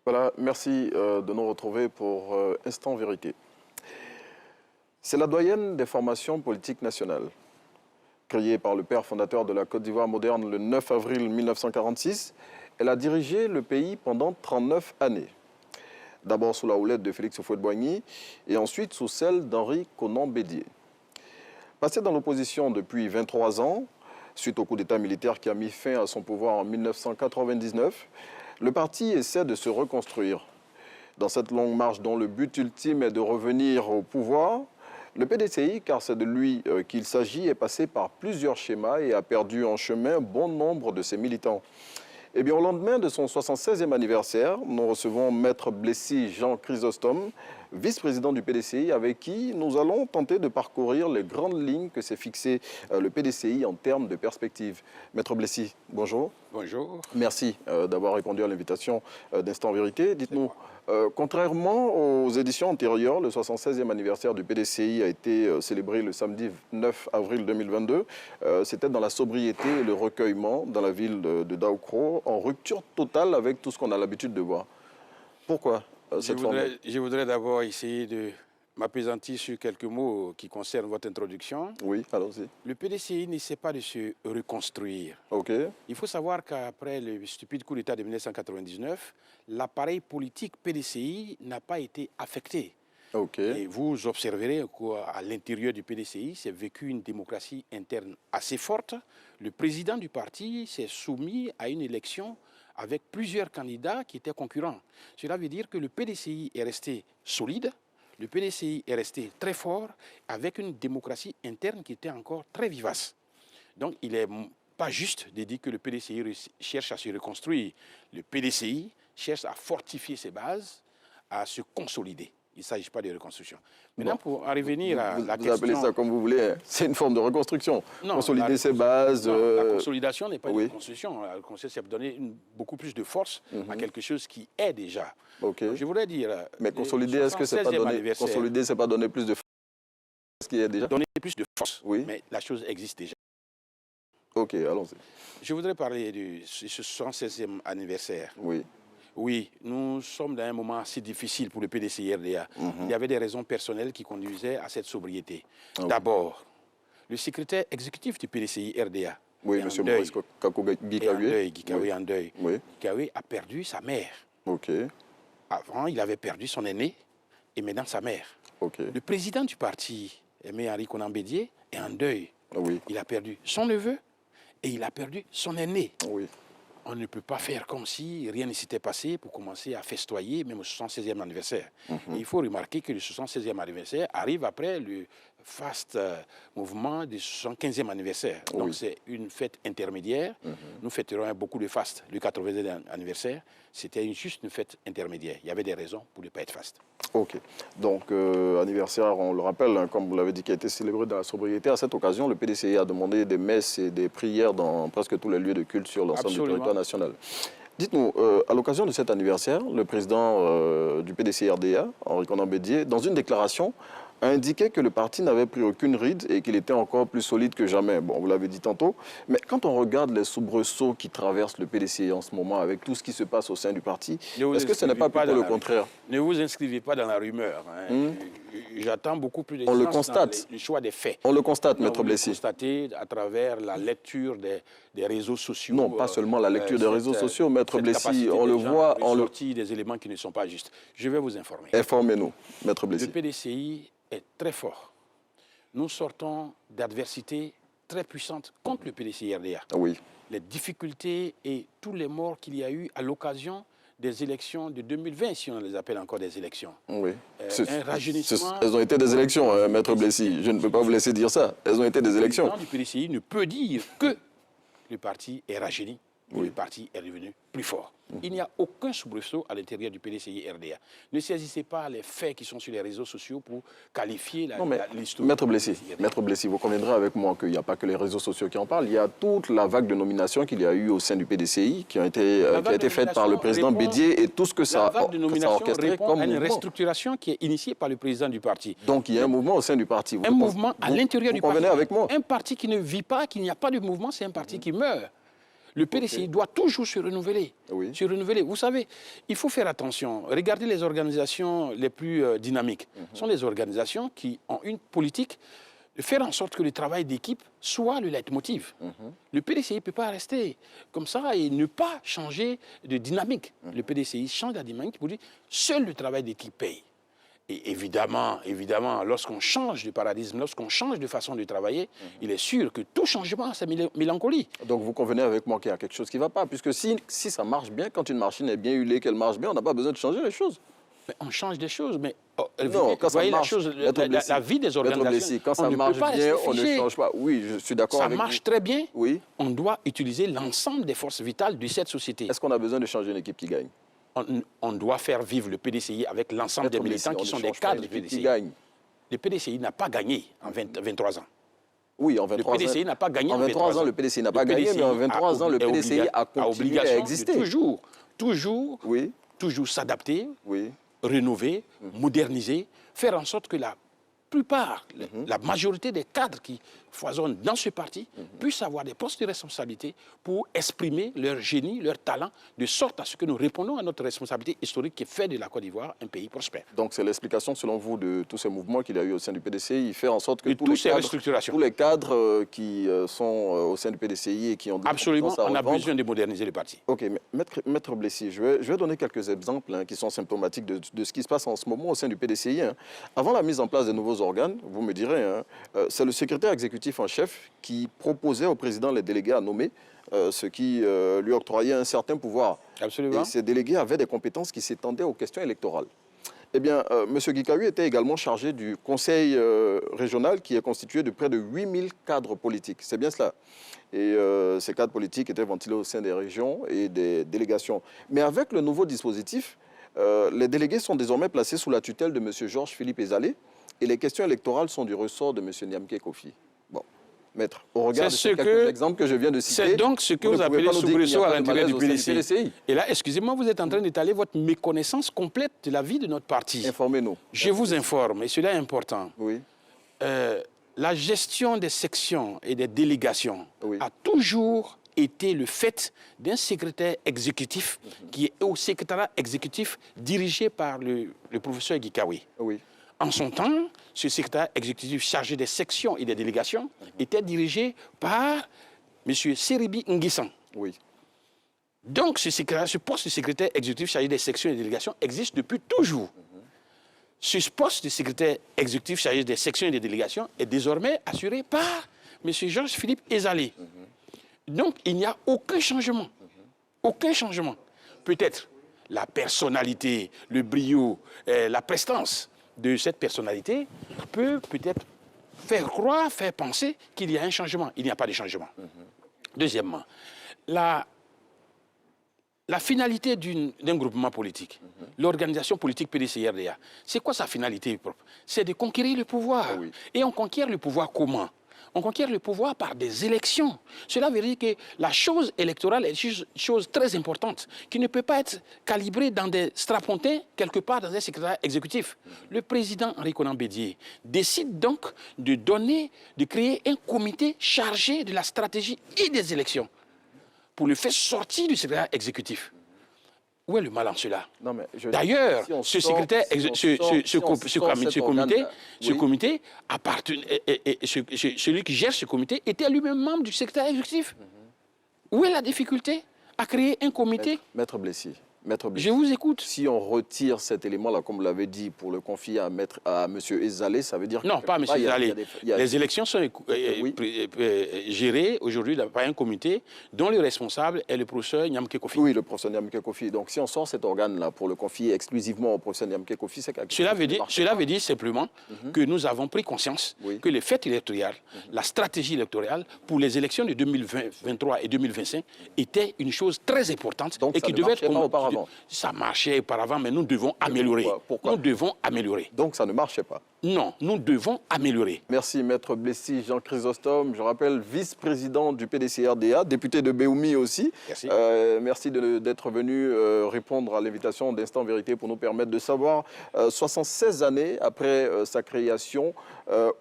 Voilà, merci de nous retrouver pour Instant Vérité. C'est la doyenne des formations politiques nationales. Créée par le père fondateur de la Côte d'Ivoire moderne le 9 avril 1946, elle a dirigé le pays pendant 39 années. D'abord sous la houlette de Félix Houphouët-Boigny et ensuite sous celle d'Henri Konan Bédié. Passé dans l'opposition depuis 23 ans, suite au coup d'État militaire qui a mis fin à son pouvoir en 1999, le parti essaie de se reconstruire. Dans cette longue marche dont le but ultime est de revenir au pouvoir, le PDCI, car c'est de lui qu'il s'agit, est passé par plusieurs schémas et a perdu en chemin bon nombre de ses militants. Eh bien, au lendemain de son 76e anniversaire, nous recevons Maître Blessy Jean Chrysostome, vice-président du PDCI, avec qui nous allons tenter de parcourir les grandes lignes que s'est fixées le PDCI en termes de perspective. Maître Blessy, bonjour. Bonjour. Merci d'avoir répondu à l'invitation d'Instant Vérité. Dites-nous, contrairement aux éditions antérieures, le 76e anniversaire du PDCI a été célébré le samedi 9 avril 2022. C'était dans la sobriété et le recueillement dans la ville de Daoukro, en rupture totale avec tout ce qu'on a l'habitude de voir. Pourquoi cette formule? Je voudrais d'abord essayer de m'appesantir sur quelques mots qui concernent votre introduction. Oui, allons-y. Le PDCI n'essaie pas de se reconstruire. OK. Il faut savoir qu'après le stupide coup d'État de 1999, l'appareil politique PDCI n'a pas été affecté. OK. Et vous observerez qu'à l'intérieur du PDCI, c'est vécu une démocratie interne assez forte. Le président du parti s'est soumis à une élection avec plusieurs candidats qui étaient concurrents. Cela veut dire que le PDCI est resté solide, le PDCI est resté très fort, avec une démocratie interne qui était encore très vivace. Donc il n'est pas juste de dire que le PDCI cherche à se reconstruire. Le PDCI cherche à fortifier ses bases, à se consolider. Il ne s'agit pas de reconstruction. Maintenant, pour en revenir à la question... Vous appelez ça comme vous voulez, c'est une forme de reconstruction. Non, consolider ses bases... Non, la consolidation n'est pas oui. une reconstruction. La reconstruction, c'est donner beaucoup plus de force à quelque chose qui est déjà. Okay. Je voudrais dire... Mais consolider, est-ce que c'est pas donner... Consolider, c'est pas donner plus de force à ce qui est déjà... Donner plus de force, oui. Mais la chose existe déjà. Ok, allons-y. Je voudrais parler de ce 76e anniversaire. Oui. Oui, nous sommes dans un moment assez difficile pour le PDCI-RDA. Il y avait des raisons personnelles qui conduisaient à cette sobriété. D'abord, le secrétaire exécutif du PDCI-RDA, oui, M. Maurice Guikawe en deuil. Oui. Guikawe a perdu sa mère. Ok. Avant, il avait perdu son aîné et maintenant sa mère. Ok. Le président du parti, Aimé Henri Konan Bédié, est en deuil. Oui. Il a perdu son neveu et il a perdu son aîné. Oui. On ne peut pas faire comme si rien ne s'était passé pour commencer à festoyer, même au 76e anniversaire. Et il faut remarquer que le 76e anniversaire arrive après le faste mouvement du 75e anniversaire. Donc c'est une fête intermédiaire. Nous fêterons beaucoup de fastes. Le 80e anniversaire, c'était juste une fête intermédiaire. Il y avait des raisons pour ne pas être faste. Ok. Donc, anniversaire, on le rappelle, hein, comme vous l'avez dit, qui a été célébré dans la sobriété. À cette occasion, le PDCI a demandé des messes et des prières dans presque tous les lieux de culte sur l'ensemble du territoire national. Dites-nous, à l'occasion de cet anniversaire, le président du PDCI-RDA, Henri Konan Bédié, dans une déclaration, a indiqué que le parti n'avait pris aucune ride et qu'il était encore plus solide que jamais. Bon, vous l'avez dit tantôt, mais quand on regarde les soubresauts qui traversent le PDCI en ce moment, avec tout ce qui se passe au sein du parti, est-ce que ce n'est pas plutôt le contraire? Ne vous inscrivez pas dans la rumeur. Hein. J'attends beaucoup plus de on le constate. Le choix des faits. On le constate, Maître Blessy. On le constate à travers la lecture des réseaux sociaux. Non, pas seulement la lecture des réseaux sociaux, Maître Blessy. On le voit. On sortit des éléments qui ne sont pas justes. Je vais vous informer. Informez-nous, Maître Blessy. Le PDCI est très fort. Nous sortons d'adversités très puissantes contre le PDCI-RDA. Oui. Les difficultés et tous les morts qu'il y a eu à l'occasion des élections de 2020, si on les appelle encore des élections. Oui. Un rajeunissement... Elles ont été des élections, Maître Blessy. Je ne peux pas vous laisser dire ça. Elles ont été des élections. Le président du PDCI ne peut dire que le parti est rajeuni. Le parti est devenu plus fort. Il n'y a aucun soubresaut à l'intérieur du PDCI-RDA. Ne saisissez pas les faits qui sont sur les réseaux sociaux pour qualifier l'histoire. Maître Blessy, vous conviendrez avec moi qu'il n'y a pas que les réseaux sociaux qui en parlent. Il y a toute la vague de nominations qu'il y a eu au sein du PDCI qui a été faite par le président Bédié et tout ce que ça a orchestré comme à une mouvement. Restructuration qui est initiée par le président du parti. Donc il y a un mouvement au sein du parti. Un mouvement à l'intérieur du parti. Vous convenez avec moi? Un parti qui ne vit pas, qu'il n'y a pas de mouvement, c'est un parti qui meurt. Le PDCI doit toujours se renouveler. Oui. Se renouveler. Vous savez, il faut faire attention. Regardez les organisations les plus dynamiques. Ce sont les organisations qui ont une politique de faire en sorte que le travail d'équipe soit le leitmotiv. Le PDCI ne peut pas rester comme ça et ne pas changer de dynamique. Le PDCI change la dynamique pour dire seul le travail d'équipe paye. Et évidemment, lorsqu'on change de paradigme, lorsqu'on change de façon de travailler, il est sûr que tout changement, c'est mélancolie. Donc vous convenez avec moi qu'il y a quelque chose qui ne va pas, puisque si ça marche bien, quand une machine est bien huilée, qu'elle marche bien, on n'a pas besoin de changer les choses. Mais on change des choses, mais non, quand vous voyez ça marche, la vie des organisations, quand ça marche bien, on ne change pas. Oui, je suis d'accord avec vous. Ça marche très bien, oui. On doit utiliser l'ensemble des forces vitales de cette société. Est-ce qu'on a besoin de changer une équipe qui gagne? On doit faire vivre le PDCI avec l'ensemble des militants qui sont des cadres du PDCI. Le PDCI n'a pas gagné en 23 ans. Oui, en 23 ans. Le PDCI n'a pas gagné en 23 ans. Le PDCI n'a pas gagné, mais en 23 ans, le PDCI a continué à exister. Toujours s'adapter, rénover, moderniser, faire en sorte que la plupart, la majorité des cadres qui foisonnent dans ce parti puissent avoir des postes de responsabilité pour exprimer leur génie, leur talent, de sorte à ce que nous répondons à notre responsabilité historique qui est fait de la Côte d'Ivoire un pays prospère. Donc c'est l'explication, selon vous, de tous ces mouvements qu'il y a eu au sein du PDCI. Il fait en sorte que tous les cadres qui sont au sein du PDCI et qui ont... Absolument, on a besoin de moderniser le parti. Ok, mais Maître Blessy, je vais donner quelques exemples qui sont symptomatiques de ce qui se passe en ce moment au sein du PDCI. Avant la mise en place des nouveaux organes, vous me direz, c'est le secrétaire exécutif en chef qui proposait au président les délégués à nommer, ce qui lui octroyait un certain pouvoir. Absolument. Et ces délégués avaient des compétences qui s'étendaient aux questions électorales. Eh bien, M. Guikawi était également chargé du conseil régional qui est constitué de près de 8000 cadres politiques. C'est bien cela. Et ces cadres politiques étaient ventilés au sein des régions et des délégations. Mais avec le nouveau dispositif, les délégués sont désormais placés sous la tutelle de M. Georges-Philippe Ezalé et les questions électorales sont du ressort de M. Niamke Kofi. Bon, maître, au regard de ces quelques exemples que je viens de citer... C'est donc ce que vous appelez soubresaut à l'intérieur du PDCI. Et là, excusez-moi, vous êtes en train d'étaler votre méconnaissance complète de la vie de notre parti. Informez-nous. Je vous informe, et cela est important. Oui. La gestion des sections et des délégations a toujours été le fait d'un secrétaire exécutif qui est au secrétariat exécutif dirigé par le professeur Guikawi. Oui. En son temps, ce secrétaire exécutif chargé des sections et des délégations était dirigé par M. Seribi Nguissan. Oui. Donc, ce poste de secrétaire exécutif chargé des sections et des délégations existe depuis toujours. Ce poste de secrétaire exécutif chargé des sections et des délégations est désormais assuré par M. Georges-Philippe Ezalé. Donc, il n'y a aucun changement. Aucun changement. Peut-être la personnalité, le brio, la prestance de cette personnalité peut peut-être faire croire, faire penser qu'il y a un changement. Il n'y a pas de changement. Deuxièmement, la finalité d'un groupement politique, l'organisation politique PDCI-RDA, c'est quoi sa finalité propre? C'est de conquérir le pouvoir. Oui. Et on conquiert le pouvoir comment? On conquiert le pouvoir par des élections. Cela veut dire que la chose électorale est une chose très importante qui ne peut pas être calibrée dans des strapontins quelque part dans un secrétariat exécutif. Le président Henri Konan Bédié décide donc de créer un comité chargé de la stratégie et des élections pour le faire sortir du secrétariat exécutif. Où est le mal en cela? D'ailleurs, ce comité, celui qui gère ce comité, était lui-même membre du secrétariat exécutif. Où est la difficulté à créer un comité? Maître Blessy, je vous écoute. Si on retire cet élément-là, comme vous l'avez dit, pour le confier à M. Ezalé, ça veut dire que... Non, pas M. Ezalé. Les élections sont gérées aujourd'hui par un comité dont le responsable est le professeur Niamke Kofi. Oui, le professeur Niamke Kofi. Donc si on sort cet organe-là pour le confier exclusivement au professeur Niamke Kofi, c'est quelque chose... Cela veut dire simplement que nous avons pris conscience que les fêtes électorales, la stratégie électorale pour les élections de 2023 et 2025 était une chose très importante. Donc, et qui devait être auparavant. Ça marchait auparavant, mais nous devons améliorer. Pourquoi? Nous devons améliorer. Donc ça ne marchait pas. Non, nous devons améliorer. Merci, Maître Blessis Jean Chrysostome. Je rappelle, vice-président du PDC-RDA, député de Béoumi aussi. Merci. Merci d'être venu répondre à l'invitation d'Instant Vérité pour nous permettre de savoir, 76 années après sa création,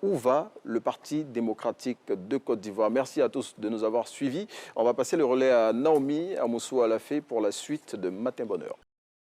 où va le Parti démocratique de Côte d'Ivoire. Merci à tous de nous avoir suivis. On va passer le relais à Naomi Amoussou Alafé pour la suite de Matin Bonheur.